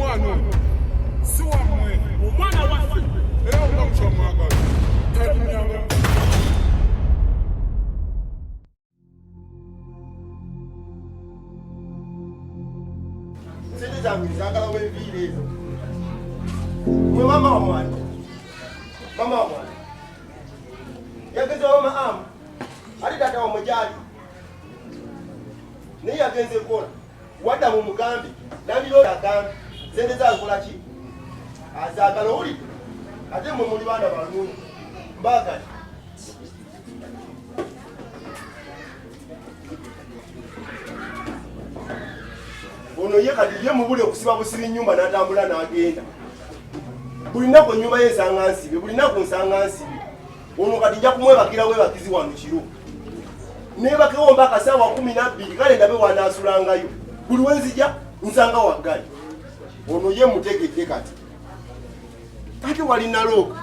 wano si wammwe omwana waffe era omukyamwagala talinyaga. Sente zange zagala weviire ezo. Mwe mama wa mwana. Mama wa mwana. Yagezeho maamu. Ali tata wa mujali. Naye yagenze kola. Wadda mu mugambi. Nabiro akambi. Sente zange kola ki? Azagala oli. Ate mwe muli baana balungi. Mbagala. Ono ye kati ye mubule okusiba busibi nyumba n'atambula n'agenda. Bulina ku nyumba ye nsanga nsibe, bulina ku nsanga nsibe. Ono kati nja kumwebakira webakizi wano kiro. Nebakewo mpaka ssaawa 12 kale ndabe wanaasulangayo. Buli wenzija nsanga waggali. Ono ye mutegedde kati. Ate wali nalooka.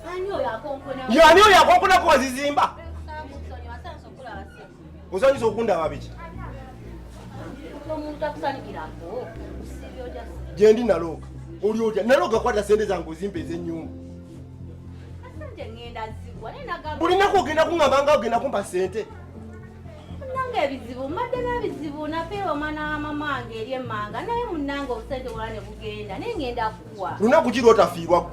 Ani oyo akonkona ko wazizimba? Osanyisa okundaba biki? Gyendi nalooka. Oli otya? Nalooka kwata sente zange ozimba ez'ennyumba. Bulinaku ogenda kuŋŋamba nga ogenda kumpa sente. Munange ebizibu, mbadde n'ebizibu napeera omwana wa mamange eri emmanga naye munnange obusente bwala ne bugenda naye ngenda kuwa. Lunaku ki lw'otafiirwako?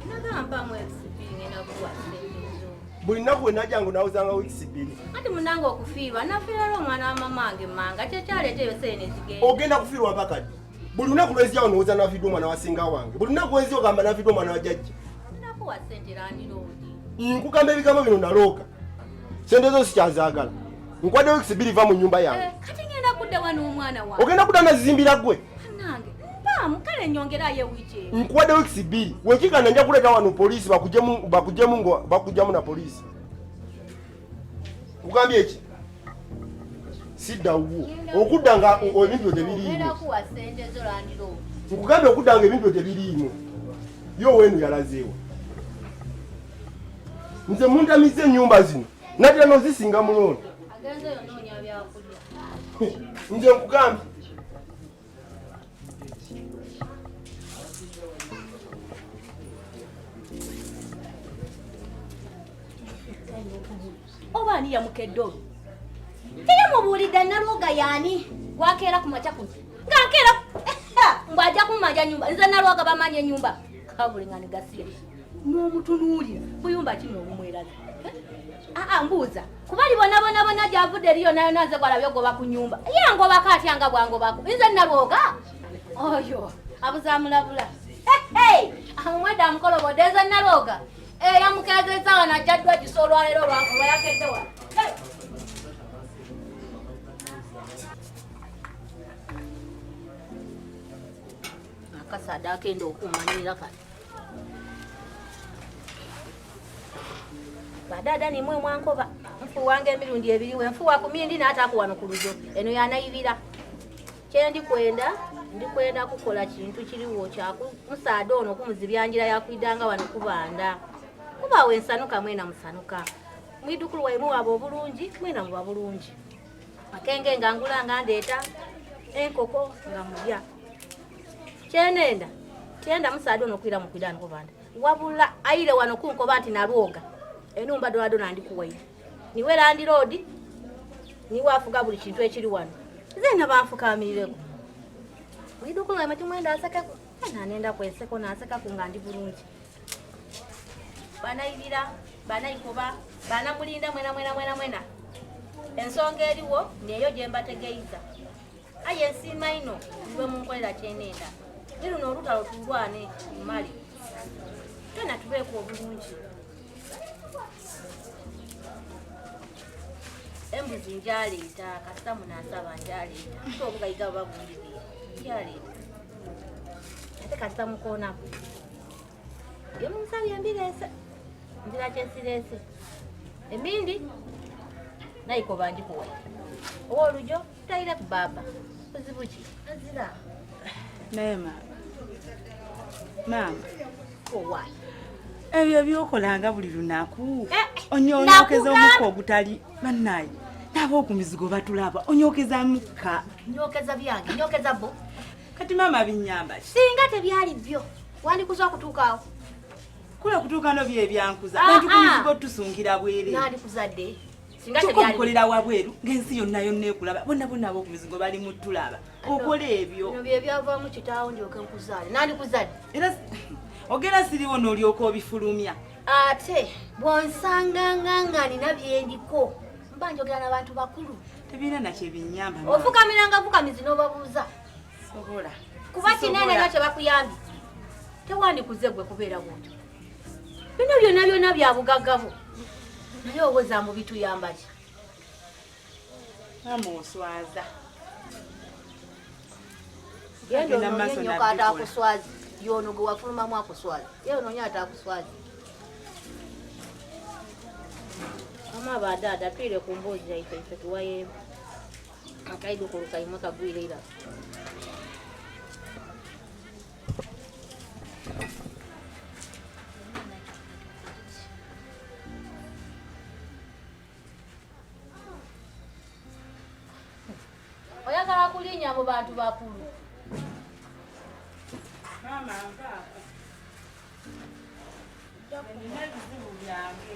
Nagampamu ekisipiri ngenda kuwa sente ezo. Buli nnaku we najjangu nawuzanga wiikisi 2. Ati munnange okufiirwa nafiirwa lwa omwana wa mamange emmanga kyekyaleeta eyo sente nezigenda. Ogenda kufiirwa mpaka ddi? Buli lunaku lwezijjawo nowuza nafiiddwa omwana wa singa wange. Buli lunaku wenzija ogamba nafiiddwa omwana wa jjajja. Nakuwa sente landiroodi. Nkugamba ebigambo bino nalooka. Sente zo sikyazaagala. Nkwadde wiikisi 2 va mu nnyumba yange. Kati ngenda kuddawa n'omwana wange. Ogenda kudda nazizimbira ggwe? Nange mpaamu kale nnyongerayo wiiki eyo. Nkuwadde wiikisi 2. Wekigana nja kuleeta wano poliisi bakugyamu na poliisi. Nkugambye eki? Sidda wuwo. Okudda nga ebintu byo tebiriimu. Ngenda kuwa sente zo landiroodi. Nkugambye okudda nga ebintu byo tebiriimu. Yo weenu yalazeewa. Nze muntamize ennyumba zino. Natera n'ozisinga mulondo. Agenze yonoonya byakulya. Nze nkugambye. Oba ani yamukedde olwo? Teyamubuulidde Nalwoga yaani gwakeera ku makya kuno. Ng'akeera ng'ajja kumanja nyumba. Nze Nalwoga bamanya ennyumba. Kabuli nga ne gasire. N'omutunuulira buyumba kino obumweraze. Mbuuza. Kubali bonna gy'avudde eriyo nayo naze gwalabye ogoba ku nyumba. Ye ngobako atya nga bwangobako. Nze Nalwoga. Oyo abuzaamulabula. Amumwedde amukolobodde nze Nalwoga. Yamukeezezza wano ajjaddwa giso olwaleero lwakuba yakedde wano. Akasaada akenda okumanira kati. Badada ni mwe mwankoba. Mfu wange emirundi ebiri we nfuwa ku mindi n'ataku wano ku lujo. Eno yanayibira. Kye ndikwenda kukola kintu kiriwo kyaku musaada ono kumuzibyanjira yakwidanga wano kubanda. Kuba we nsanuka mwena musanuka. Mwidukulu waimu wabo obulungi mwena muba bulungi. Makenge ngangula ngandeeta enkoko nga mulya. Kyenenda tienda musaada ono kwira mukwidana kubanda. Wabula aire wano kunkoba nti Nalwoga. Enumba dona ndikuwaire. Niwe landiroodi. Niwe afuga buli kintu ekiri wano. Zena banfukamireko. Mwidukulu waimu timwenda asakeko. Nenda kweseko naseka kungandi bulungi. Banayibira, banayikoba, banamulinda mwena. Ensonga eriwo neyo gye mbategeiza. Aye ensima ino niwe munkolera kyenenda. Luno olutalo tulwane mali. Tena tubeeko obulungi. Embuzi njaleeta, kasita munasaba njaleeta. Nti obugayiga babulirira. Njaleeta. Ate kasita mukoonako. Ye munsabye mbirese. Mbira kyesirese. Emindi nayikoba njikuwa. Olujo tayire ku baba. Kuzibuki. Azira. Mama. Mama. Owa. Ebyo byokolanga buli lunaku. Onyonyokeza omuko ogutali bannaye. nabo ku mizigo batulaba onyokeza muka Nyokeza byange, nyokeza bo. kati mama binyamba Singa tebyali byo. Wandi kuza kutuukaawo. kula kutuuka no bye byankuza bantu ku mizigo tusungira bwere Nali kuzadde. Singa tebyali. tukolera wabweru ngensi yonna yonna ekulaba bonna bonna abo ku mizigo bali mutulaba okola ebyo Bino bye byavaamu kitaawo ndyoke nkuzaale. Nandi kuzadde. era ogera siriwo n'olyoka obifulumya Ate bw'onsanga nga nina byendiko. Mba njogera n'abantu bakulu. tebirina nakye binyamba Ofukamiranga fukamizi n'obabuuza. sobola Kuba kinene nakyo bakuyambye. Tewandikuze gwe kubeera bw'otyo. Bino byonna bya bugagga bo. Naye oweza mu bituyamba ki? mama oswaza Genda Agenda ononye maaso nnyo nabikola. kaata akuswazi. Y'ono gwe wafulumamu akuswazi. Ye ononye ate akuswazi. Mama badada twire ku mbuzi yaife ife tuwaye akaidu kulukaimwe kagwire ila. Oyagala kulinya mu bantu bakulu. mama mpaako nina ebizibu byange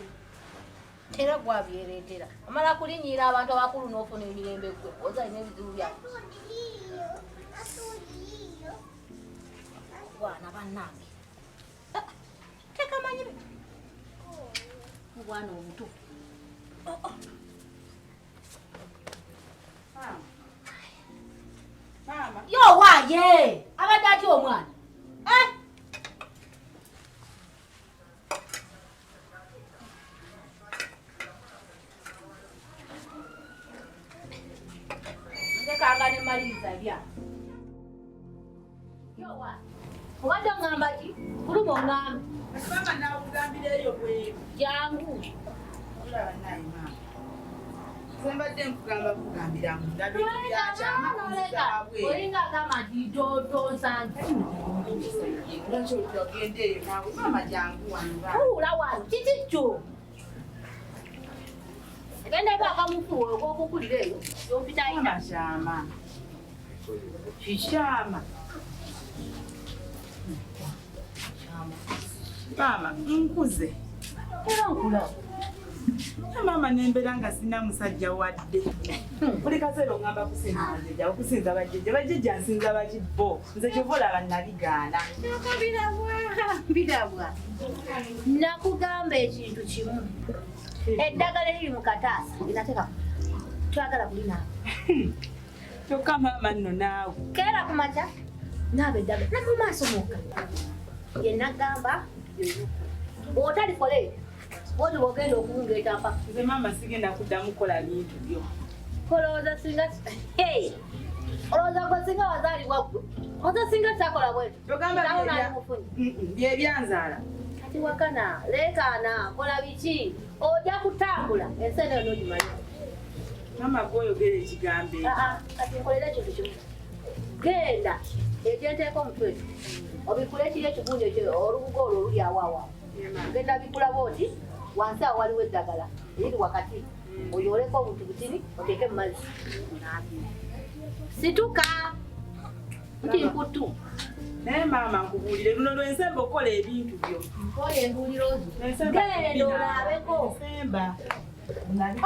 Era gwabyereetera. Amala kulinnyira abantu abakulu n'ofuna emirembe gwe. Oza alina ebizibu byange. Bwana bannange. Tekamanyi. Mubwana omuto. mama Yo waaye! Abadde atya omwana? Ndekanga ne maliriza bya. Yo waaye! Obadde oŋŋamba ki? Kuluma oŋŋambe. mama nakugambireyo bweru Jangu. olaba naye mama sembadde nkugamba kugambira munda bintu byakyama kuzabwe Olinga kama ditoto santi. lwaki ogendeeyo naawe mama jangu wanga Kuula wano kiki kyo? Egenda eba akamukuwa ogw'okukulira eyo yompitayina. mama kyama kikyama mama nkuze Era nkula. mama nembeera nga sina musajja wadde buli kaseera ogamba kusinza bajjajja okusinza bajjajja bajjajja nsinza bakibbo nze kyova olaba nabigaana Birabwa. Nakugamba ekintu kimu. Eddagala eriri mu kataasa linateeka twagala kulina. kyokka mama nno naawe Keera ku makya naaba eddagala ne mu maaso mukka. Ye nagamba bw'otalikola ebyo bw'oti bw'ogenda okuwungeeta mpaka. nze mama sigenda kuddamu kukola bintu byo Olowooza singa olowooza gwe singa wazaalibwa ggwe oza singa kyakola bwetyo Togamba nawo bye bya- namufunye byebyanzaala kati wakana leekaana kola biki ojja kutambula ensi eno n'ogimanyi. mama gwoyogera ekigambo ekyo Kati nkolera ekintu kimu genda egyenteeka omutwe obikule kiri ekigunju ekyo olubuga olwo oluli awaawa genda bikula booti wansi awo waliwo eddagala eriri wakati oyooleko obuntu butini oteeke mu mazzi situka nti nkutu naye mama nkubuulire luno lwensemba okukola ebintu byo nkola embuuliro zo Ensemba genda olaabeko ensemba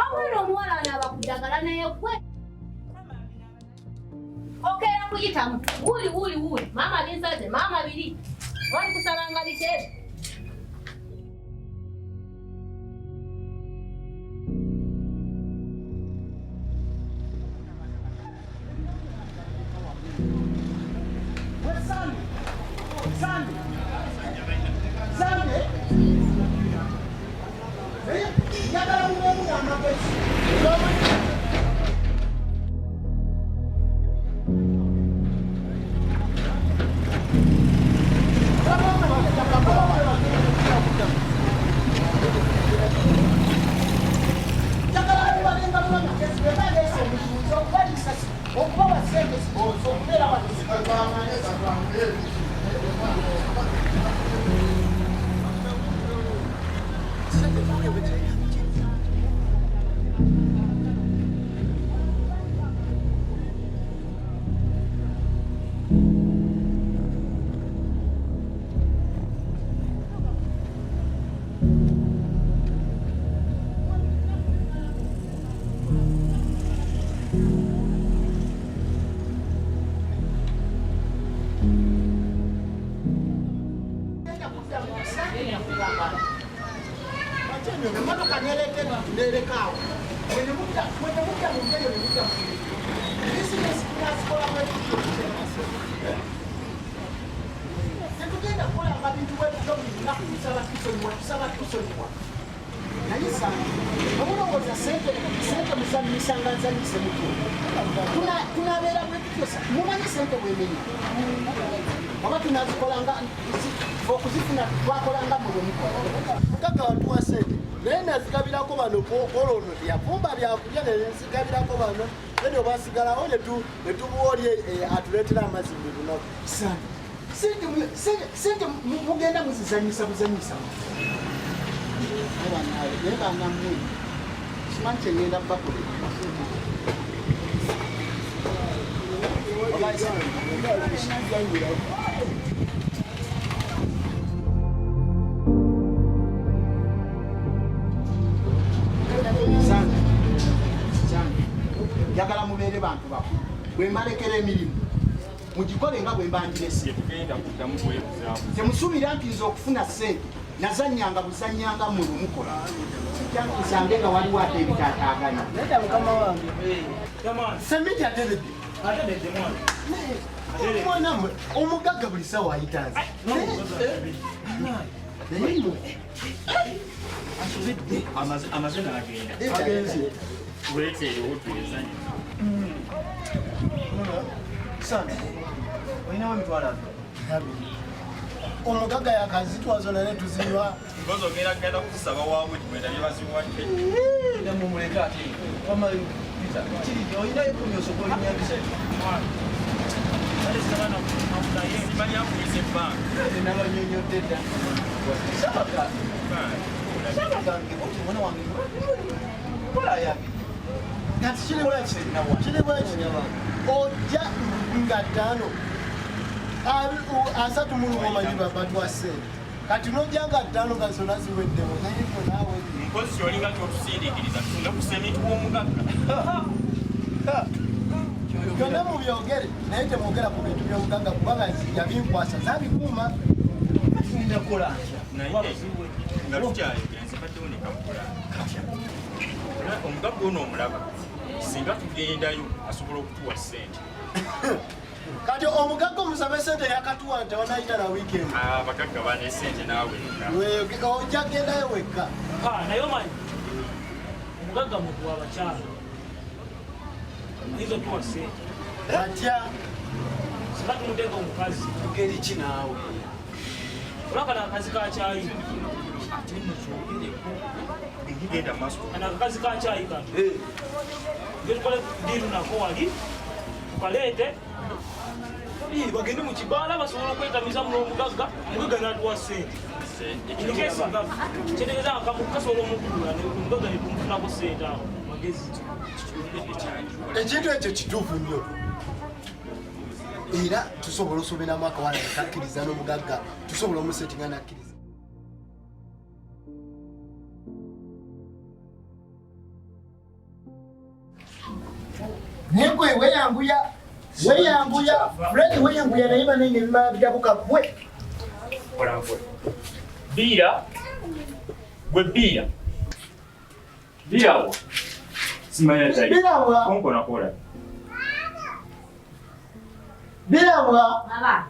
omwana omuwala anaaba ku ddagala naye gwe okeera kuyitamu wuuli maama binsaze maama biri wali kusalanga bikeere. Emotoka nereetera nerekawo mwene mudda mu ngeri ne mudda mu bizinesi tunazikola tetugenda kukolanga bintu bwetuga buli lunaku tusaba tusonyiwa naye sana omulowooza sente muzanyisa nga nzanyise mutu tunabeera bwetutyosa mumanyi sente bwemenya oba tunazikolanga okuzifuna twakolanga mubemukola mugagga watuwa sente naye nazigabirako bano olwono teyavumba byakulya nezigabirako bano ene obasigalawo netubuolye atuleetera amazzi buli lunaku sana sente mugenda muzizanyisa buzanyisa naye banamwe simanyi kyengenda kubakolera njagala mubeere bantu bakulu bwembalekera emirimu mugikole nga bwembanjirese temusuubira nti nze okufuna sente nazanyanga buzanyanga mu lumukola kyankusange nga waliwo ate ebitaataaganya semiti ateredde mwanamwe omugagga buli sawa ayitanze amazina agenda weeteere wotulezanya sana olinawo emitwalo omugagga yakazitwazo nane tuzinywa mpozi ogenda kugenda kusaba waabwe timwenda byebaziwadde nemumuleka ate olinayo ekumi osobola olinyambise simanyi akuyisa ebbanga nabanyonyodde dda sabagange oti mwana wange kola yange kati kiri bweki ojja nga ttaano asatu mulungomanyi babatwa sente kati nojja nga ttaano nga zonna ziweddemu nayeyo naawe mpozi kyolinga kyotusindiikiriza tutunde ku semiti w'omugagga byonna mubyogere naye temwogera ku bintu by'omugagga kubanga yabinkwasa zabikuuma nakola naye nga tukyayogera nzibaddewo nekamukola omugagga ono omulaba singa tugendayo asobola okutuwa sente kati omugagga omusabe sente yakatuwa nti onayita na wiikendi abagagga bane sente naawe ojja gendayo wekka naye omanyi omugagga muntu wabakyala ayinza otuwa sente atya singa tumuteeka omukazi tugeri ki naawe olwakana akazi kakyayi ate mukyogereko egigenda maaso kana akakazi kakyayi kano getukole diiru nako wali tukaleete bagende mu kibaala basobola okwetamiza muno omugagga omugagga natuwa sente nikesi kyetegeeza nga kasobola omugulula omugagga netumufunako sente awo magezi ekintu ekyo kituufu nnyo era tusobola osoberamu akawala nekakkiriza n'omugagga tusobola omusetinga nakkiriza nekwe weyanguya Fred weyanguya naye banenge ebimala birabuka gwe polampola biira gwe biirawo simanya tayi birabwa konkonakola Mama.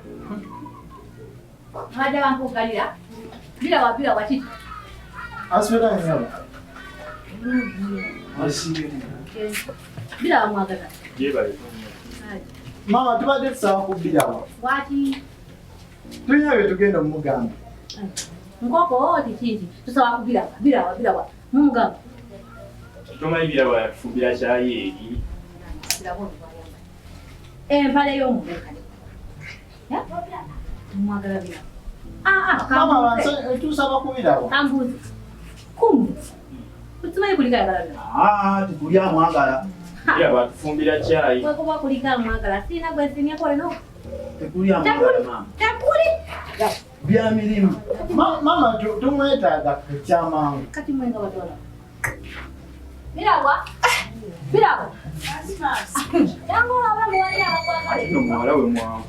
Mwaja wangu ukalila. Bila wachiti. aswera nyama Bila wamwagala. yebale mama tubadde tusaba ku birawa Wati. tulina bye tugenda mumugamba Nkoko oti chinti. Tusawa kubila. Mumugamba. tomanyi birawa yafumbira kyayi eri Bila wonu wayamba. Mpale y'omugaka. Ya? Mwagala bila. mama banse tusaba ku birawa Kambuzi. Kumbu. Tutumaye kulika bila. tukulya mwagala biraba tufumbira kyayi Kwa kuba kulika mwagala. Sina gwe sinya kole no. tekulya mwagala mama Takuli. bya mirimu mama tumwetaaga ekyamangu Kati mwenga watola. Bila Yango abamu wali abakwagala. no muwala we mwangu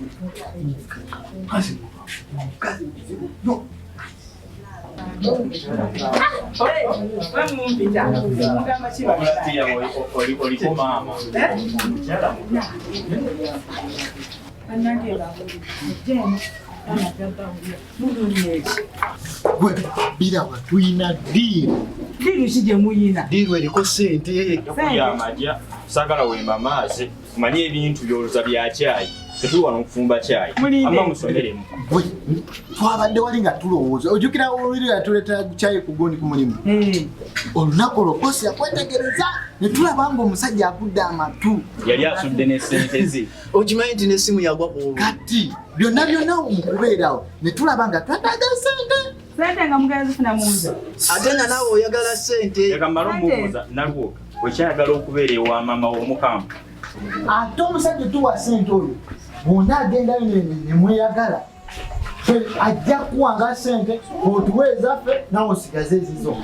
Bila watuina deal. Deal shije muyina. Deal eriko sente. Ya majja sagala wemba maazi manye ebintu byoluza bya chai. Tetuwa n'okufumba chai. Amma musomeremu. We twabadde wali nga tulowooza. Ojukira oluli atuleta chai kugoni ku mulimu. Olunaku lokosi yakwetegereza ne tulaba nga omusajja akudde amatu. Yali asudde ne sente ze. Okimanyi nti n'essimu yagwa ku kati byonna byonna mu kubeerawo ne tulaba nga twetaaga sente. Sente nga mugazi funa munza. Ate nga naawe oyagala sente. Yakamala omubuuza nalwoka. Wekyayagala okubeera ewa maama w'omukambwe. Ate omusajja tuwa sente oyo bonna agenda ne mweyagala ajja kuwanga sente otuweeza ffe nawe osigaze ezizo.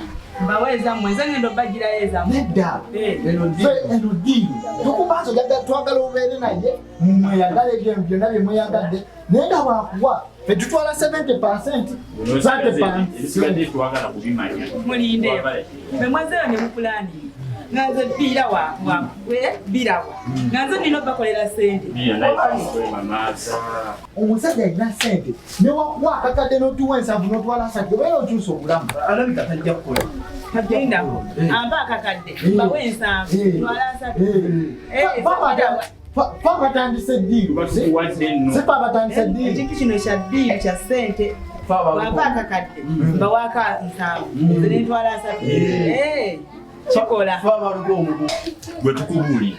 Mbaweza mwenza ngendo bagira yeza nedda eno diini tukubanza ojagala twagala obeere naye mweyagala ebintu byonna bye mweyagadde naye nga bwakuwa ffe tutwala 70%. Ebisigadde twagala kubimanya. mulinde bemwezeyo ne mupulani ngaze bira wa bira wa ngaze nino bakolera sente omusajja alina sente ne wakuwa akakadde n'otuwa ensanvu n'otwala asatu obeera okyusa obulamu alabika tajja kukola tagenda amba akakadde bawe ensanvu twala asatu batandise ddiiru si batandise ddiiru ekintu kino kya ddiiru kya sente waba akakadde bawaka nsanvu nze nentwala asatu kikola gwe tukubuulira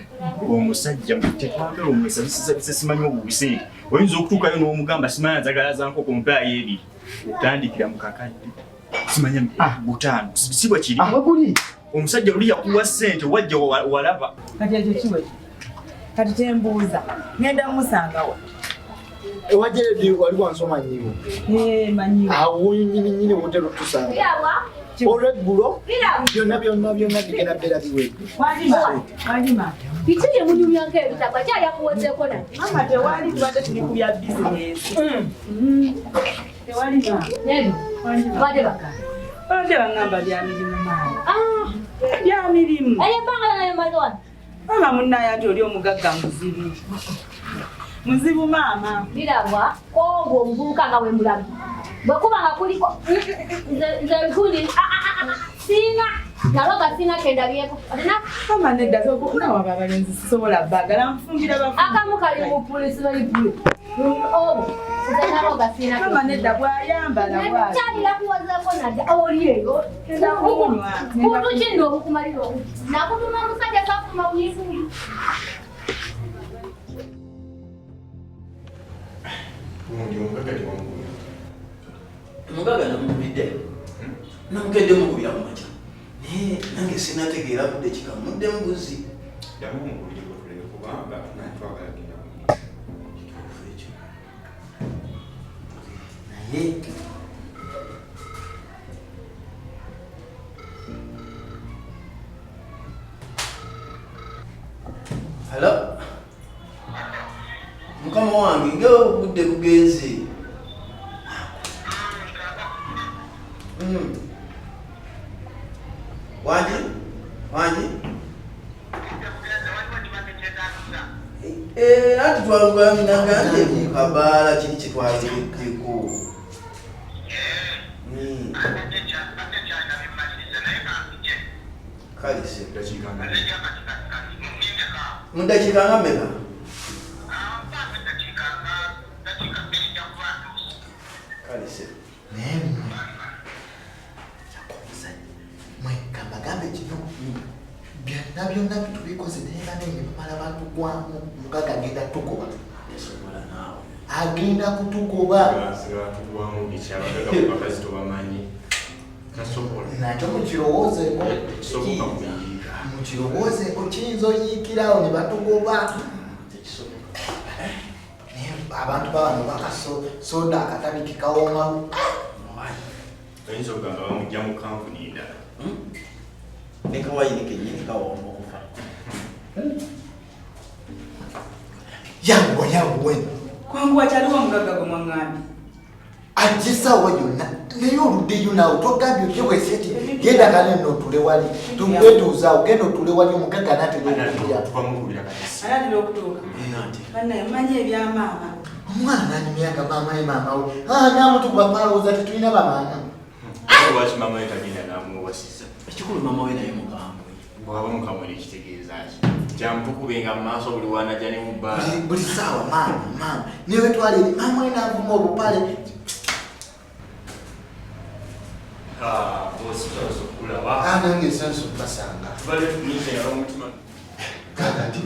omusajja tetwagala omwesabisisa simanyi obubise oyinza okutuukayo n'omugamba simanyi nzagala za nkoko mpaayo ebiri otandikira mu kakadde simanya butaano sibwa kiri omusajja luli yakuwa ssente wajja walaba kati ekyo kiwe kati kyembuuza ngenda musangawa ewajere wali wansoma nyiwo manyiwo awo nyini wotero tusanga olweggulo byonna bigenda bbeera biwedde wajima Bituje munyumyanka ebitaka kyayakuwozeeko na mama tewali tubadde tuli ku bya bizinesi tewali badde baka bade bangamba bya mirimu maani bya mirimu eyebbanga naye maze mama munnaye ati oli omugagga muzibu mama birabwa ogwo omuvubuka nga we mulabi bwekuba nga kuliko nze bikundi singa naloga singa kendabyeko mama nedda nawaba abalenzi sisobola bagala nfumbira bafu akamu kali mu pulisi balipule obo nze naloga singa mama nedda bwayambala kyalira kuwazako nadda oli eyo kuntu kindi obukumalira obuti nakutuma omusajja kakuma buyifuli Mugaga namubidde namukedde mukubira mu makya naye nange sinategeera budde kikamudde mbuzi naye hala mukama wange nga obudde bugenze ati twalugambinagande mukabaala kiri kitwaliddeko kalise mudakiika nga mmeka kalise mwekabagambe kino byonna bitubikoze naye banenge bamala batugwamu mugaga agenda tugoba agenda kutugoba nakyo mukirowoozeeko kiyinza oyiikirawo ne batugoba naye abantu babano bakasoda akatabi kikawomalu oyinza okugamba bamujja mu kampuni endala nekawayini kenyini kawoma okufa yanguwe kwangu wakyaliwo omugaga gwe mwaŋŋambi agisawa yonna Nayo oluddeyo naawe togambye otye bweseti genda kale nno otule wali tumwetuuzaawo genda otule wali omugagga naatera okutuuka bannaye mmanyi ebyamaama omwana anyumyanga maama ye maama we namutukuba balowooza tetulina bamaama lwaki maama we tagenda namuwasiza ekikulu maama we naye mugambwe bwaba mukamwera ekitegeeza ki kyamutukubenga mu maaso buli wanajja ne mu bbaala buli saawa maama newe twala eri maama we naavuma obupale nange sensi okubasanga kakati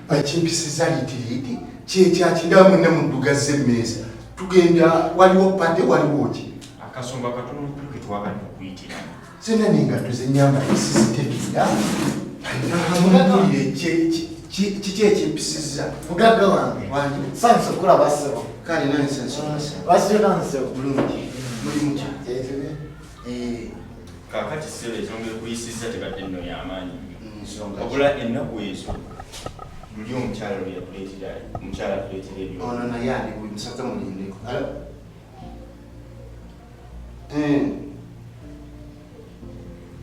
bakimpisiza litiriti kyekyakindaba mwena muddugaza emmeeza tugenda waliwo pate waliwo ki akasumba katono ketwagala okuyitira sena nengatto zenyamba esisitebira mugagawulire kiki ekimpisiza mugagga wange sansi okulaba ssebo kale nange sensi wasiransewo bulungi mulimu ki kakati sebe ezongera kuyisiza tebadde nno y'amaanyi wabula ennaku ezo luli omukyala lweyakuleetera omukyala atuleetera ebyo ono naye ali musaka mulindeko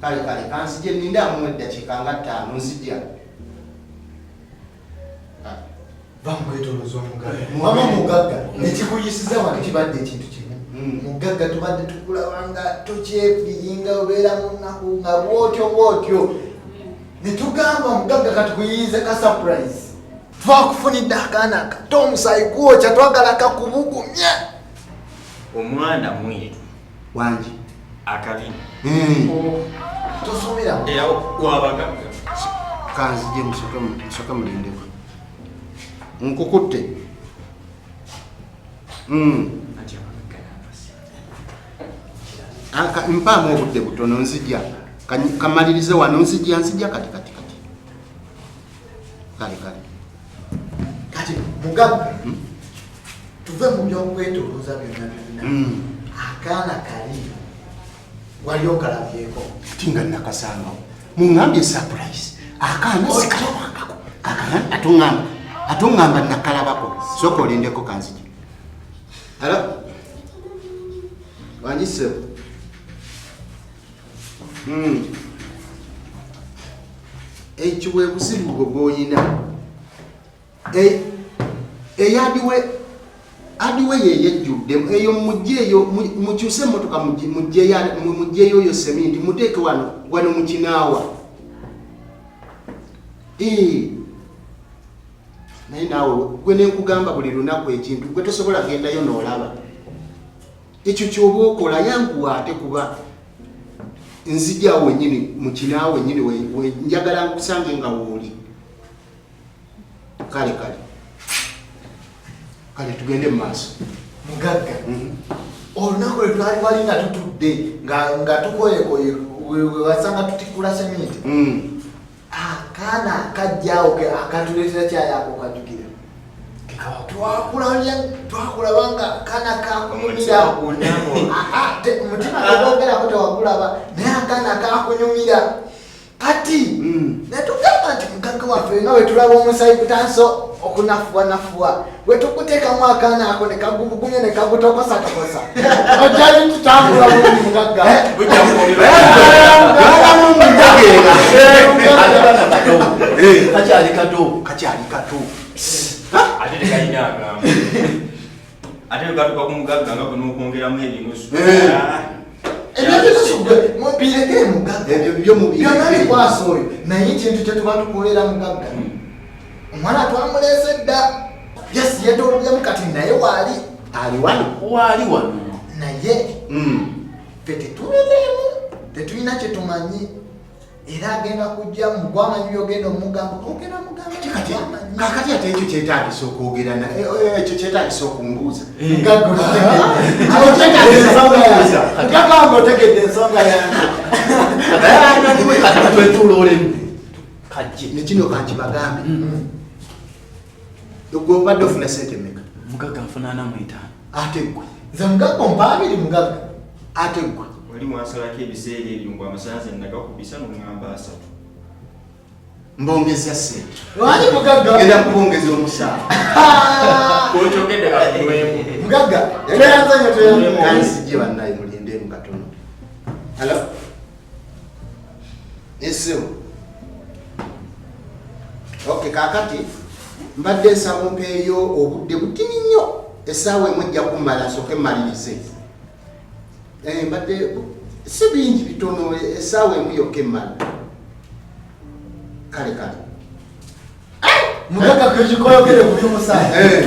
kale kansije nindamu eddakiika nga 5 nzija bamwetoloza omugagga mugagga nekikuyisiza wano kibadde ekintu kimu mugagga tubadde tukulabanga tokyefiringa obeera mu nnaku nga bwotyo netugamba mugagga katukuyiyize ka surprise twakufunidde akaana kato omusayi gwokya twagala kakubugumye omwana mweru wangi akabina tosomera era wabagagga kanzije musoke mulindeko nkukutte mpaamu obudde butono nzija kamalirize wano nzija kati kale kati mugagga tuve mu byokwetolooza byonna akaana kali wali okalabyeko tinga nakasangawo muŋambye surprise akaana sikalabangako atuŋŋamba nakalabako soka olindeko kanzija ala wangisebo ekiwe buzibu bwe bwoyina adiwe yeyejjudde eyo mujje eyo mukyuse emotoka mujjeyo oyo seminti muteeke wano mukinaawa naye naawe gwe nenkugamba buli lunaku ekintu gwe tosobola gendayo n'olaba ekyo kyoba okola yanguwa ate kuba nzijjawo wenyini mukinaawo wenyini njagala nkusange nga wooli kale tugende mu maaso mugagga olunaku lwe twali wali nga tutudde nga tukoyekoye wasanga tutikula seminti akaana akajjaawo akatuleetera kyayako kajjukira twakulabanga akaana kakunyumira mutima tegwogerako tewakulaba naye akaana kakunyumira kati netugamba nti mugagga waffe nga wetulaba omusayi kutanso okunafuwanafuwa wetukuteekamu akaana ako nekagubugumye nekagutokosatokosa ojali tutambula bulungi mugagga kakyali kato ate tekalina agamba ate lugatuka ku mugagga nga kunokwongeramu ebinusu mubirekere mugagga ebyo byo byonalikwasa oyo naye ekintu kyetuba tukolera mugagga omwana twamuleese dda yesi yetololemu kati naye waali ali wano naye fe tetubereemu tetulina kyetumanyi era agenda kujja mugwamanyi byogenda omugamba ogenda kakati ate ekyo kyetagisa okwogera ekyo kyetagisa okumbuuza mugagga otegedde ensonga yange nekino kankibagambe gwe obadde ofuna sente meka mugagga nfuna 45 ate gwe nze mugagga ompaabiri mugagga ate gwe wali mwasalako ebiseera ebyo ngu amasanze nagakubisa n'oŋŋamba 3 mbongeza sente wali mugagga genda kubongeza omusaala okyogedde kakulwemu mugagga tweyanzanyo kanzije bannaye mulindemu katono. Hello? Esimu. Okay, kakati mbadde nsaba mpeeyo obudde butini nnyo essaawa emu ejja kummala nsooke mmalirize. Mbadde si bingi bitono essaawa emu yokka emmala. Kale kale. Mugagga kwekikoyogere ku by'omusaayi.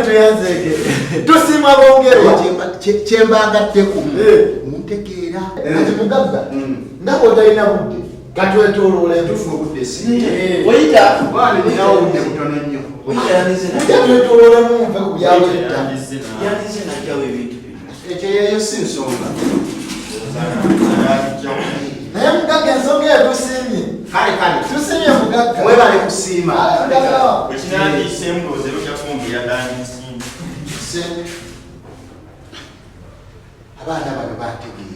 Tweyanzeke. Tusiima bongerwa. Kyembagaddeku. Muntegeera. Nti mugagga ndaba otalina budde. Katwetooloola tufuna obudde si. Wayita. Ninawo obudde butono nnyo. Twetooloolemu nve ku byawedda. Yandize najjawo ebintu bino. Ekyo yeeyo si nsonga. Naye mugagga ensonga eyo tusiimye. Kale. Tusiimye mugagga. Mwebale kusiima. Ekinandiseemu ndowooza ojja kumbira ddala nsiima. Abaana bano bategeera.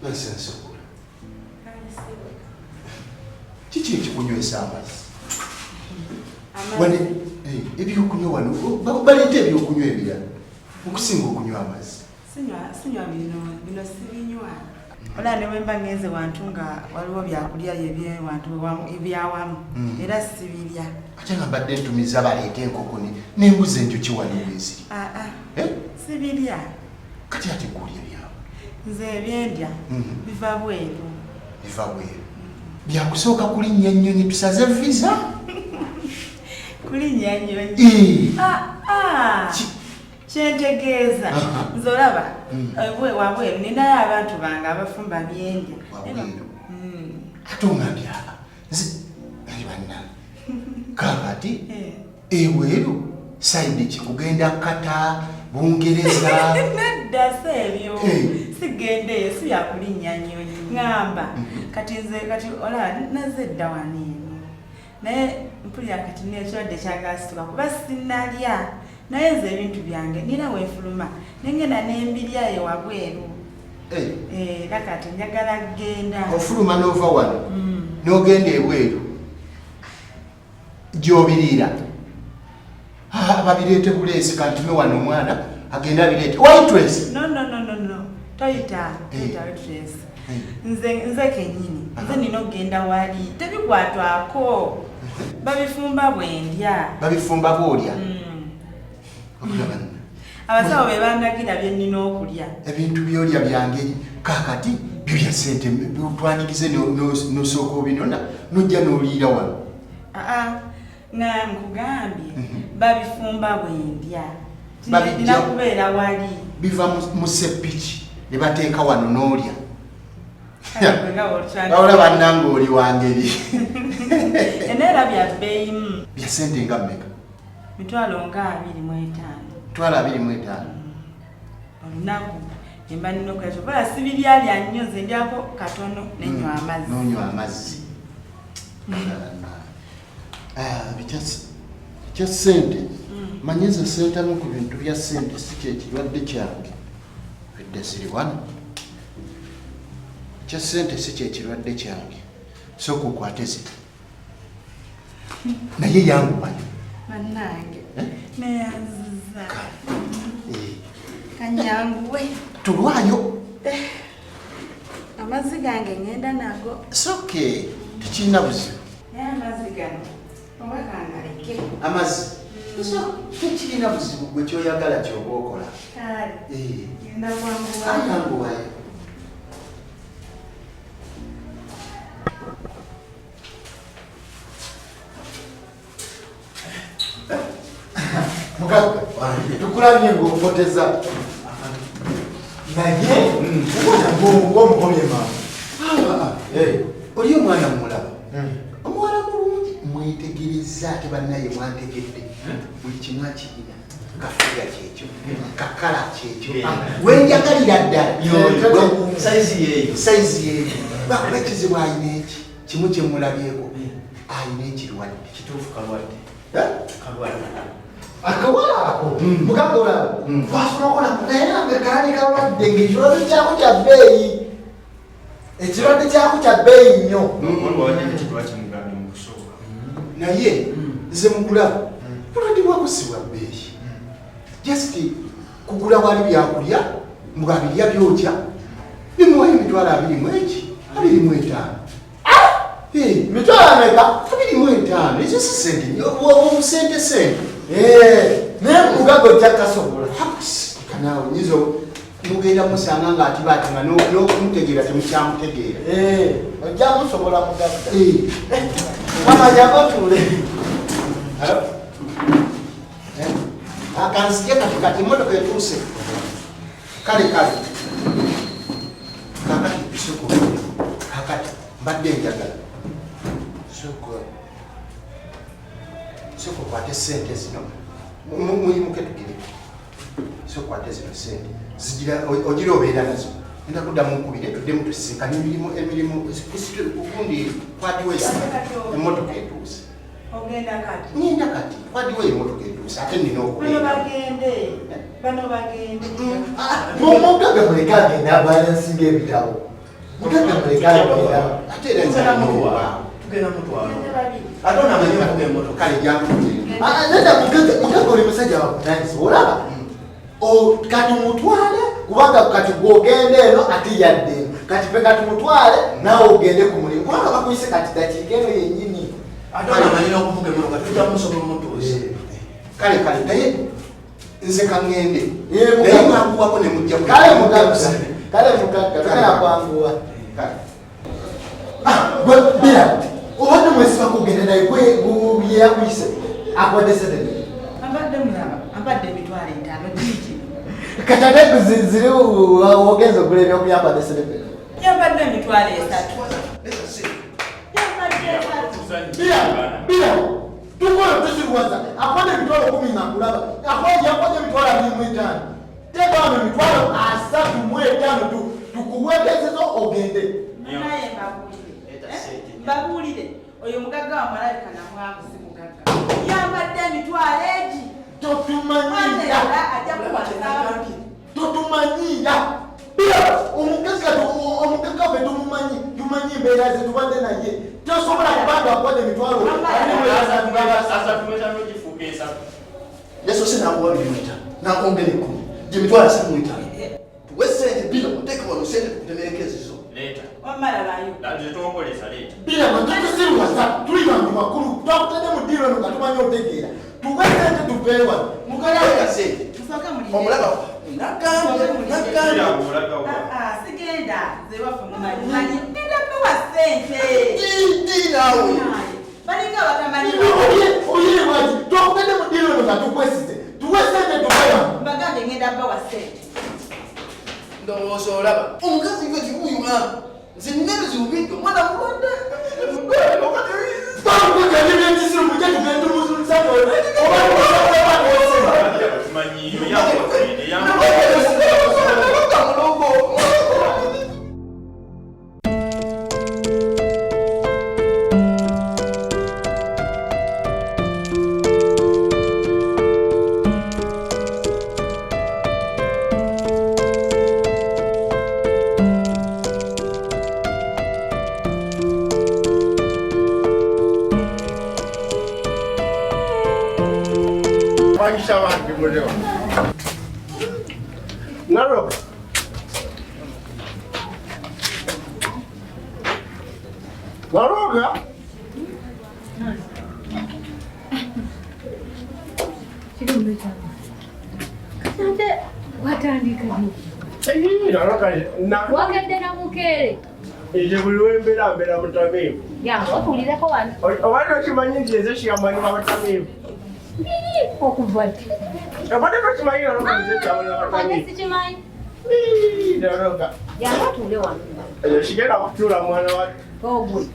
Nonsense. Kiki ekikunywesa amazzi? Wane ebyokunywa wano baleeta ebyokunywa ebirala okusinga okunywa amazzi. Sinywa bino sibinywa. Olaba ne bwe mba ngenze wantu nga waliwo byakulya ebyawamu era sibirya. Ate nga mbadde ntumiza baleeta enkoko n'embuzi enjuki wano weziri. Sibirya. Kati ate gulya byabwe. Nze ebyendya biva bweru. Biva bweru. Byakusooka kulinnya ennyonyi tusaze visa? Kulinnya ennyonyi? Kyentegeeza. Nze olaba wabweru ninayo abantu bange abafumba byendya. Wabweru. Ate ongambye aba. Nze ali bannange. Kakati ebweru sayidi kikugenda kata Bungereza. Nedda sebyo. Sigendeyo si yakulinnya nnyonyi. Ngamba kati olaba nazedda wano eno. Naye mpulira kati n'ekirwadde kyagasituka kuba sinnalya. Naye nze ebintu byange nina weefuluma nengenda nembirya eyo wabweru. Era kati njagala kgenda. Ofuluma n'ova wano n'ogenda ebweru gy'obiriira. Babireete buleesi kantume wano omwana agenda abireete. Waitress? No. Toyita waitress. Nze kenyini. Nze nina okgenda wali. Tebikwatwako. Babifumba bwendya. Babifumba bwolya? Abasawo be bandagira bye nnina okulya. Ebintu byolya byange kakati byo bya ssente twanigize n'osooka obinona n'ojja n'oliira wano. Nga nkugambye babifumba bwendya. Nina kubeera wali. Biva mu seppiki ne bateeka wano n'olya. Olaba bannange oli wangeri. Eneera bya bbeeyimu. Bya ssente nga mmeka? Mitwalo nga 25. 25. Olunaku emba nina okulya kyokkola sibiryalya nnyo nze ndyako katono nenywa amazzi. Nonywa amazzi. Kya ssente manye nze sentamu ku bintu bya ssente si kyekirwadde kyange edda siri wano. Kya ssente si kyekirwadde kyange sooka okwate zino naye yangumanyi bannange neyanziza kanyanguwe tulwayo amazzi gange ngenda nago. soke tekirina buzibu. Naye amazzi gano oba kangaleke. Amazzi tekirina buzibu gwe kyoyagala kyoba okola. Kale genda kwanguwayo. Mugagga tukulabye ng'okoteza naye ng'omukomye maama. Oli omwana mulaba omuwala mulungi mwetegereza ate bannaye mwantegedde buli kimu akirina kafiga kyekyo kakala kyekyo wenjagalira ddala sayizi yeeyo bakuba ekizibu ayina eki kimu kyemulabyeko ayina ekirwadde. Kituufu kalwadde. Akawako. Muganga olaba. Twasobola naye akakaali kalwadde ng'ekirwadde kyako kya bbeeyi. Ekirwadde kyako kya bbeeyi nnyo. Naye nze mukulaba bulwadde bwakosibwa bbeeyi. Just kugula wali byakulya mugabirya byokya bimuwa emitwalo 25. Mitwalo ameka? 25. Ezo si sente. Sente. Naye muganga ojja kasobola. Kanaawe nyizo mugenda musanga ng'atibaati nga n'okumutegeera temukyamutegeera. Ojja musobola muganga. Mama jakotuule. Akansike kati emmotoka etuuse. Kale. Kakati soko. Kakati mbadde njagala. Soko kwate sente zino. Muyimuke tugire. Soko kwate zino sente. Zigira ogira obeera nazo. Nda kuddamu nkubire tuddemu tusisinkana emirimu ukundi kwadiwe ya emmotoka etuuse. Ogenda kati? Ngenda kati. Kwadiwe emmotoka etuuse ate nina okubeera. Bano bagende. Muganga muleka agenda abalansinga ebitabo. Muganga muleka agenda. Ate era nzala mutwalo. Tugenda mutwalo. Ate onamanyi okuga emmotoka. Kale jangu. Nenda muganga oli musajja wakunaanyisa olaba. Kati mutwale kubanga kati gwogende eno ate yadde eno. Kati pe kati mutwale naawe ogende ku mulimu. Kubanga bakuyise kati dakiika eno yennyini. Ate onamanyi n'okuvuga emmotoka tujja musobola omutuuze. Kale naye nze kangende. Naye mwanguwako ne mujja. Kale muganga kwanguwa. Bira obadde mwesiba kugenda naye gwe yakuyise akwadde sente. Ambadde mulaba, ambadde emitwalo 5 kiki. Kati ate ziri ogenza okugula ebyokuyambadde sente. Yambadde emitwalo 3. Bira tukola tusiruwaza akwadde emitwalo 10 nakulaba yakwadde emitwalo 25. Tebano emitwalo 35 tukuweegezezo ogende. Naye mbabuulire oyo mugagga wa Malayika namwangu si mugagga. Yambadde emitwalo egi. Totumanyira. Bira omugagga we tumanyi embeera ze tubadde naye. Tosobola kubanga akwadde emitwalo. Sasa tumeta n'ogifuuka 3. Yesu sinakuwa 25. Nakongera 10. Gyemitwalo 35. Tuwe sente bila muteeka wano sente tukutemerekezizo. Leeta. Wamala bayo. Zetwongolesa leeta. Bira matusiruwaza tuli bantu bakulu twakutadde mu ddiiro eno nga tumanyi otegeera. Tuwe sente tuveeyo wano. Mukalanga sente. Tusoke muli. Omulaba nakanga. Sigenda zewafe mumanyi. Ngenda kuwa sente. Naawe. Balinga batamanyi. Oyire bwati twakutadde mu ddiiro eno nga tukwesize. Tuwe sente tuveeyo wano. Mbagambe ngenda bawa sente. Ndowooza olaba omukazi gwe kimuyuma nze nnene ziwubidde omwana mulwadde Naroka. Naroka. Ate watandika Eyi naroka na. wagende na mukeere. Ije buli wembeera mbeera mutamiivu. Yange otuulireko wano. Obadde okimanyi nti eze kiyamanyibwa abatamiivu. Okuva ddi? Obadde tokimanyi naroka nze kiyamanyibwa Ate abatamiivu. sikimanyi. Naroka. Yange otuule wano. Kigenda kutuula mwana wa. Ogwe.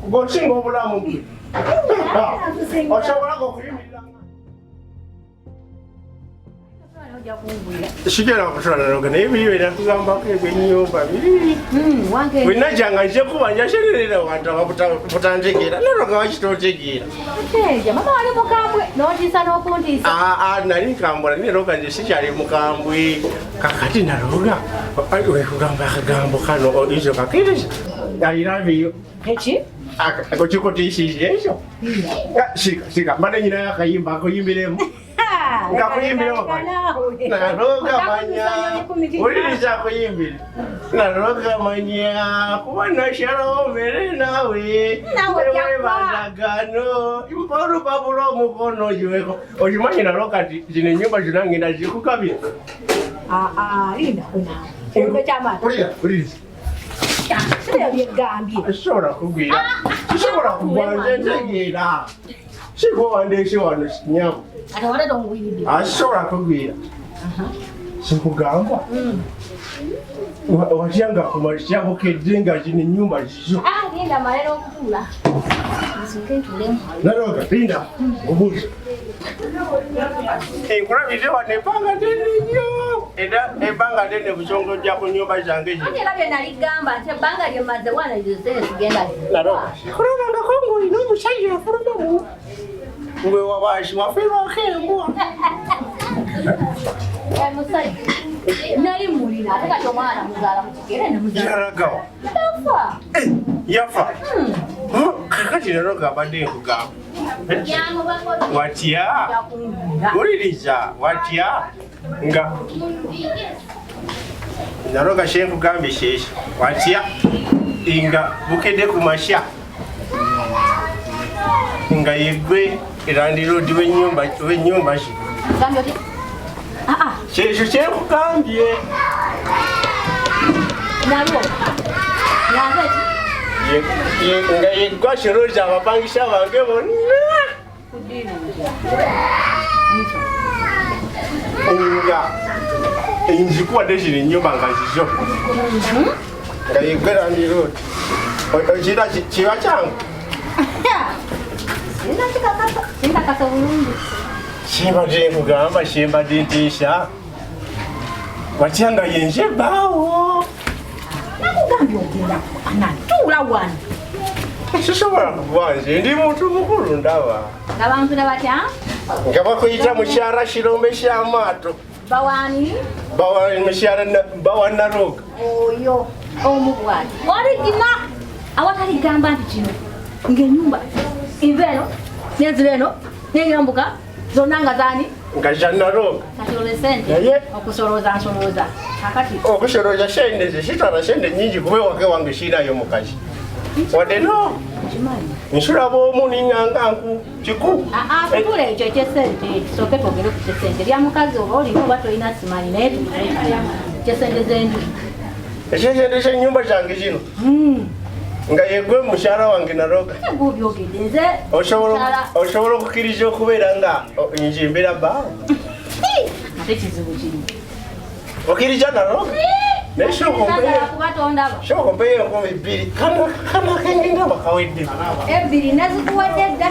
Ng'osinga obulamu bwe. Osobola okuyimirira. Sikera kusala loga naye biri era kugambako ebyennyumba biri. Bwenajjanga nje kuba njasererera wantu ababutantegeera naloga wakitotegeera. Mama wali mukambwe n'otiisa n'okuntiisa. Nali nkambula naye loga nje sikyali mukambwe. Kakati naloga wekugamba akagambo kano oyinza okakkiriza. I love you. Eki? Akakikotiisizza ekyo. Sika mbadde nyina yakayimba akuyimbiremu. Ngakuyimbiremu naloga manya uliriza akuyimbire naloga manya kuba nasyalawo mmere naawe ewebandagano mpolupapula omukono ogiweko okimanyi naloga ti zino ennyumba zonna ngenda zikukabira. Linda uliriza sisobola kugwira sisobola kugwanza entegeera sikuwandeese wano sinyaku asisobola kugwira sikugamba watyanga kumakyabukedde nga zino ennyumba zizo naloga linda obuuza enkulabire wano ebbanga ddene nnyo era ebbanga ddene busongojja ku nnyumba zange kulabangako ng'olina omusajja afulumamu ngwe wabaasi waferwako embwa yaragawa yafa kakati lero gabadde nkugamba watya uliriza watya nga naroga shenkugambye shesho watya nga bukedde ku masya nga yegwe erandiroodi w'ennyumba ki kyekyo kyenkugambye nga yeggwa kirooza abapangisa bange bonna nga nzikuwadde zino ennyumba nga zizo nga yeggwa erandiroodi okira kiba kyangu kimbadde nkugamba kimbadde ntiisa watya nga yenze baawo nakugambye ogenda tuula wano sisobola kugwanze ndi muntu mukulu ndaba ngabantu batya nga bakuyita mukyala kirombe ky'amaato bawani mukyala bawanaroga oyo omubwati oligina awatali gamba nti kino ng'ennyumba nva eno nenziba eno nenyambuka zonna nga zaani nga zanaroga kati olwe sente okusolooza nsolooza akati okusolooza sente ze sitwala sente nyingi kuba ewaka wange siinayo mukazi wadde no nsula bw'omu niŋŋanganku kiku tutula ekyo ekyesente tusooke twogere ku kyesente lya mukazi oba olina oba tolina simanyi naye kyesente zenju ekyesente ky'ennyumba zange zino nga yegwe mukyala wange naroga gubyogedde nze osobola okukkiriza okubeera nga nzimbira bbaawo ate kizibu kiri okkiriza naroga naye sooka mpeyo 2,000 kana kengenda bakawedde ebbiri nezikuwadde dda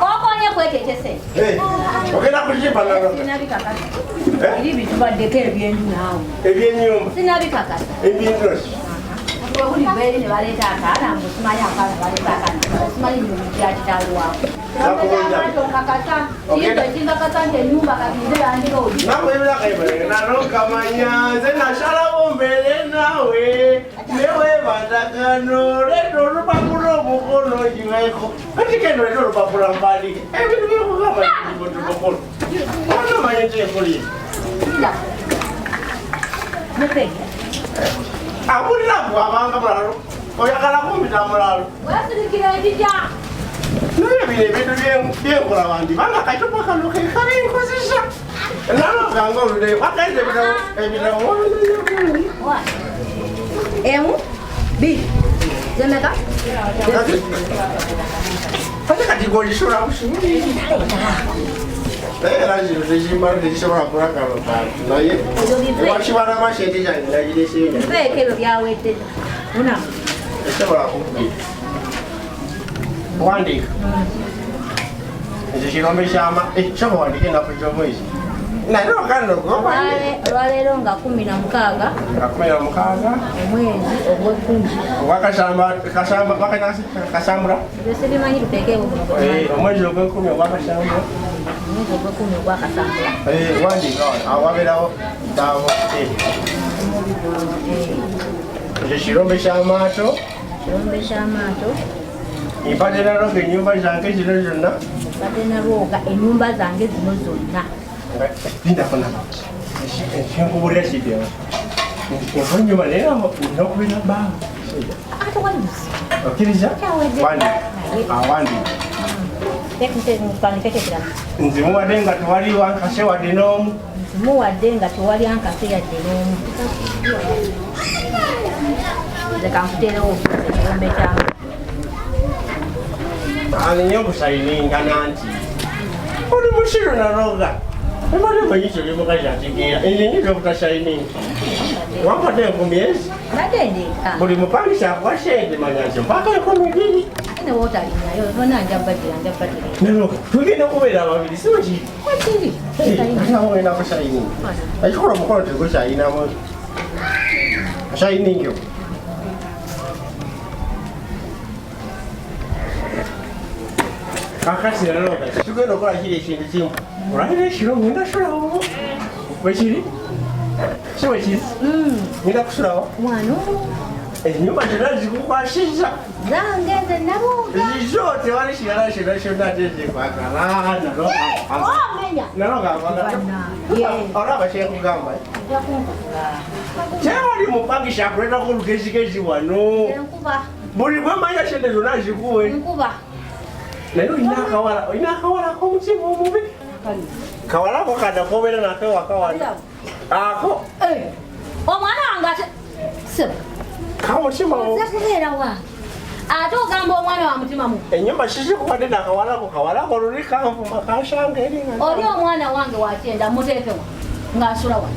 okonye kwekekyesente ogenda kuzimba naroga eri bitubaddeko ebyenju naawe ebyennyumba sinabikakasa ebyendosi buli bweri ne baleeta akaana mbu simanyi akaana baleeta akaana simanyi nyomukyakitaliwako okakasa kintu ekinkakasa nti ennyumba katinze yandiroodi nalokamanya nze nasalawo mbeere naawe newebandagano leeta olupapula omukono giweko kati kendo leeta olupapula mbandike ebintu byokugamba omukono onamanyi nkyekuliye abulira bwabanga mulalo oyagala kumpita mulalo wasirikira ekijja naye bino ebintu byenkola bandi banga kacupa kano kekali nkozesa naloganga olude wakaite ebitabo emu biri zemeka ate kati golisula busubi naye era zino tezimbalo tezisobola kulagala bantu naye wakibala masente gyange nagireseenya mpeeko ebyo byawedde una esobola kubbira wandiika ekyo kirombe kyama soka wandika ennaku z'omwezi Nalo kano goma. Olwaleero nga 16 omwezi ogw'ekkumi. Kasambula. Sibimanyi tuteekeewo buno. Omwezi ogw'ekkumi ogwakasambula. Omwezi ogw'ekkumi ogwakasambula. Wandiika awabeerawo daawo. Ekyo kirombe ky'amaato. Kirombe ky'amaato. Mpate nalooga ennyumba zange zino zonna. Mpate nalooga ennyumba zange zino zonna. Ndindafunaba ekynkubulira kiddewo ennyuma naye nokubeera bbaawo Ate wali musi. okkiriza nzimuwadde nga tewali wankase wadde n'omu Nzimuwadde nga tewali ankase yadde n'omu. Leka nkuteerewo ekirombe kyamu. alinye okusayininga nanti oli musiru nalooga emale manyikyo byemukazi ategeera enyenyito obutasayininga wampadde 10,000 Badde ndeeka. buli mupangisa akuwa sente manyakyo mpaka 12 Ne wootalinyayo bonna njabbadira. nalooga tugenda okubeera ababiri siwekiri Wekiri. ngenda kusayininga ekikola omukono tegusayinamu asayiningyo kakati nalooga tugenda okukola kiri ekintu kimu olwaliro ekiro ngenda kusulawo wekiri si wekiri ngenda kusulawo Wano ennyumba zonna zikukwasizza zange nze nabooga. zizo tewali kirala kyonna kyonna ate zekwagala Omenya. nalooga olaba kyekugamba tewali mupangisa akuleetako olugezigezi wano Enkuba. buli bwemanya sente zonna zikuwe Enkuba. naye olina akawala k'omutima omubi kawalako kada kobeera nako wakawala ako Omwana wange ate sebo. kamutima Nze kubeera wa. Ate ogamba omwana wa mutima mu. ennyumba sizikuwadde nakawalako luli kanvuma kansanga eri Oli omwana wange wakyenda muteekewa ng'asula wa.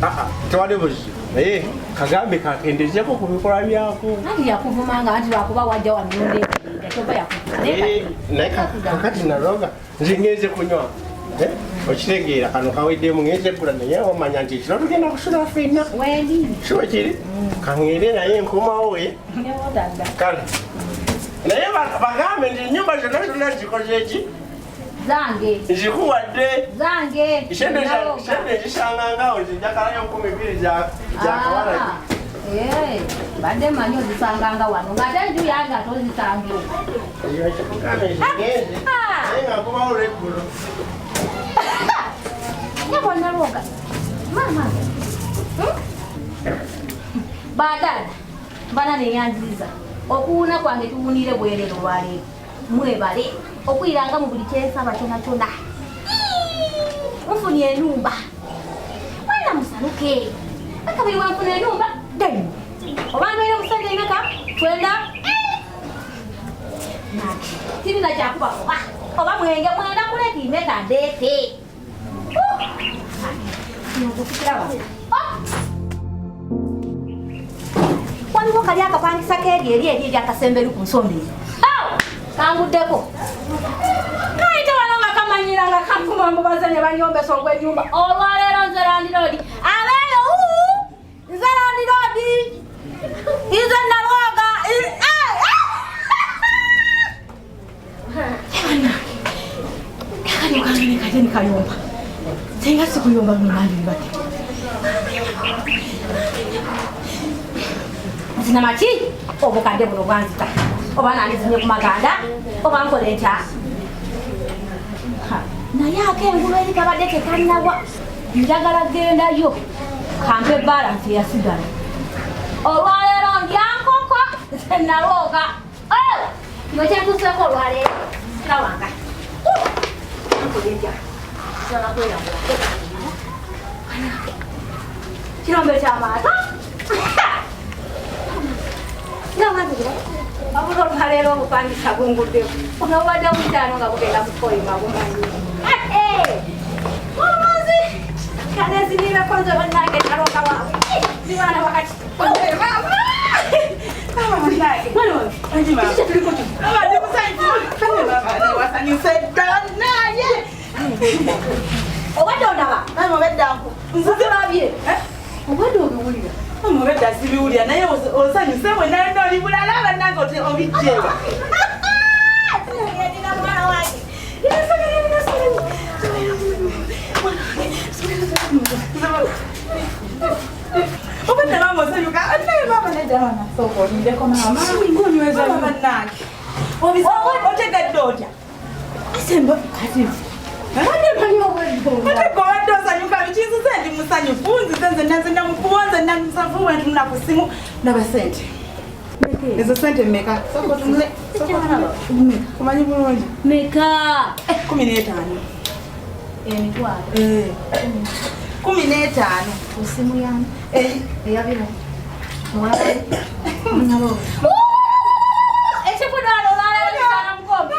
tewali buzibu naye kagambe kakendezeko ku bikolwa byako Anti yakuvumanga anti lwakuba wajja wannonda toba yakuvuma. naye kakati naloga nze ngenze kunywa okitegeera kano kaweddemu ngenze eggula naye omanya nti ekiro tugenda kusula ffenna Wendi. kiwe kiri kaŋŋere naye enkumawe Newootaga. kale naye bagambe nti ennyumba zonna zonna zikoze eki Zange. nzikuwadde Zange. sente zisangangawo nzijakalayo 12 zakawala Badde manyi ozisanganga wano ng'ate enju yange ate ozisange. naye nga nkubawo olweggulo Nyabona lwoga. Mama. Baagala. Bana neyanziza. Okuwuna kwange tuwunire bwerere olwaleero. Mwebale. Okwiranga mu buli kyensaba kyona. Nfunye enumba. Wala musaluke. Akabiri wanfuna enumba. Dai. Obangaire omusajja emeka? 12. Kirina kyakuba oba mwenge mwenda kuleka imeka ndeete. Waliwo kali akapangisa keeri eri eryakasemberu ku nsonda eyo. Kanguddeko. Kaite wano nga kamanyira nga kafuma mbubaza ne banyombesa ogw'ennyumba. Olwaleero nze landiroodi. Abeeyo nze landiroodi. Nze nalwoga. Kali okangene kate ni kayomba. Senga sikuyomba mnandi mbate. Zina maki obukadde buno bwanzita. Oba nandizinye ku maganda oba nkole ntya. Naye ate engulu eri kabadde tekalinawa. Njagala gendayo kampe balance eyasigala. Olwaleero ndyankoko nalwoga. Kino kyentuseeko olwaleero kirawanga. Kirombe ky'amaato. Abulo olwaleero obupangisa bunguddewo. Onobadde mukyano nga bugenda kukoyima bumanyi. Olumozi kale zinireko nze bannange nalooka waabwe. Zibaana wakati. Obadde ondaba? mubeddanku. Nzulabye. Obwedde obiwulira. Mubedda sibiwulira naye osanyuse bwenna nno oli bulala bannange obijjeewa. Yedina mwana wange. Obwedda mama osanyuka naye mama neddawana sooka olindeko mama ngonyweza bannange. Otegadde otya? Asemba kati. Ate gobadde osanyuka bikinzize ndi musanyufu nzize nzenna mukubo nzenna musafu bwe ntunula ku ssimu ndaba sente. Ezo sente mmeka? Kumanyi bulungi. Meka. 15. Emitwalo. 15. Ku ssimu yange. Eyabira. Mwabaye. Munyabo. Ekikunaano olala mukombi.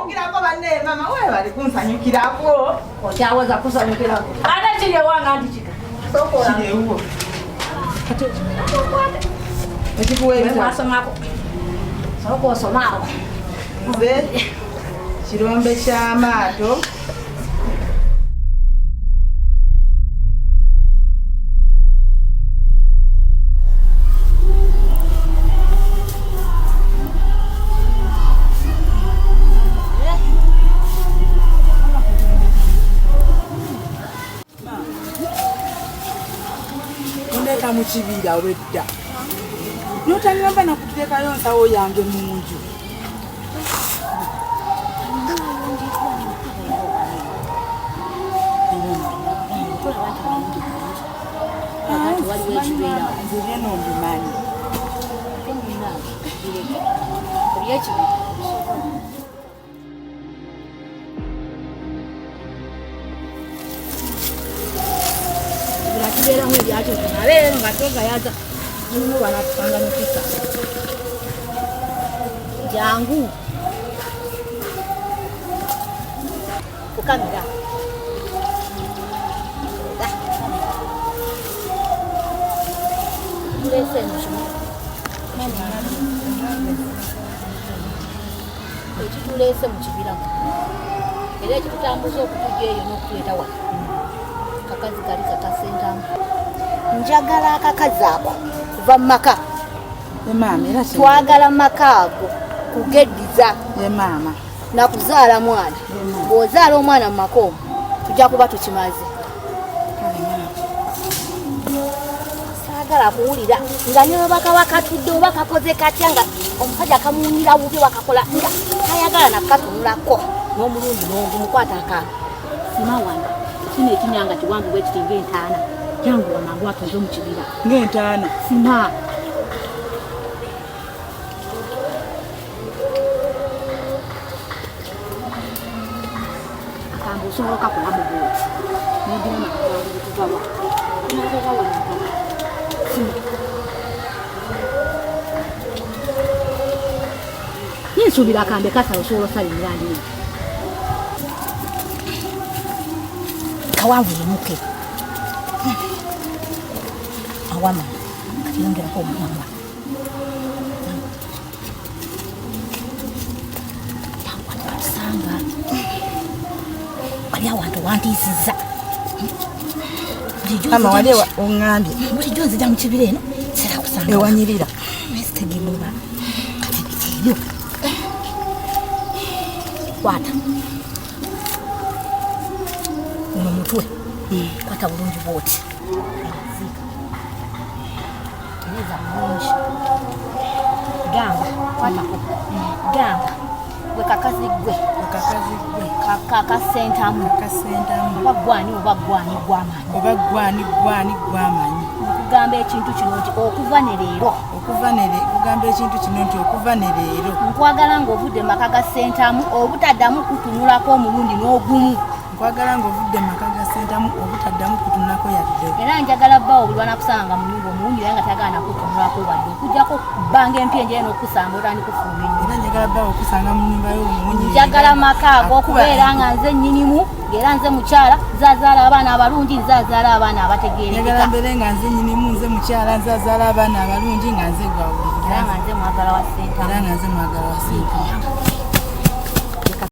Nsanyukirako banne mama weebali kunsanyukirako. Okyawoza kusanyukirako. Ate kiri ewange anti kika. Sokola. Kiri ewuwo. Ekikuwa ebitabo. Mwasomako. Soka osomako. Nze kirombe ky'amaato. Ndeka mu kibira wedda. Notangamba nakuteekayo nsawo yange mu nju. Nzirye nombimanyi. Kibeeramu ebyakyo nabeera nga togayaza mumu banatupanga nokisa jangu kukamera ekitulese mu kibiramu era ekitutambuza okutujja eyo n'okutuleeta wa kakazi kali kakasentamu njagala akakazi ako kuva mu maka twagala maka ago kugeddiza nakuzaala mwana bw'ozaala omwana mu maka omwo tujja kuba tukimaze saagala kuwulira nga ne babaka bakatudde oba kakoze katya nga omusajja kamuwunyira bubi wakakola nga tayagala nakatunulako n'omulundi n'ogumukwata akantu sima wano kino ekinyanga kiwanvu bwe kiti ng'entaana jangu wamangu atunze mu kibira ng'entaana sima akambu osobola okakola mu bwoti n'edina makawangu bwetuvawa nazogawa sima ninsuubira akambe kasala osobola osalimira ndini kawanvu yemuke awama katiyongerako omwamba tawatusanga wali awantu wantiisiza ama wali oŋŋambye bulijjo nzija mu kibira eno sera kusanga ewanyirira esitegemuba kati bitiibyo kwata uno mutwe kwata bulungi bwoti tereza bulungi gamba kwatako gamba gwe kakazi gwe kakasentamu obagwani gw'amanyi nkugamba ekintu kino nti okuva ne leero nkwagala ng'ovudde mu maka ga sentamu obutaddamu kutunulako omulundi n'ogumu nkwagala ng'ovudde mu maka ga sentamu obutaddamu kutunulako yadde era njagala bbawo buli lwanakusanga mu nnyumba omulungi era nga tagala nakutunulako wadde okujjako bbanga empyenje n'okusanga era nikufuluma ennyo era njagala bbawo okusanga mu nnyumba y'omulungi njagala maka ago okubeera nga nze nnyinimu ng'era nze mukyala nzazaala abaana abalungi nzazaala abaana abategeerekeka njagala mbeere nga nze nnyinimu nze mukyala nzazaala abaana abalungi nga nze gwawulira era nga nze mwagala wa sentamu era nga nze mwagala wa sentamu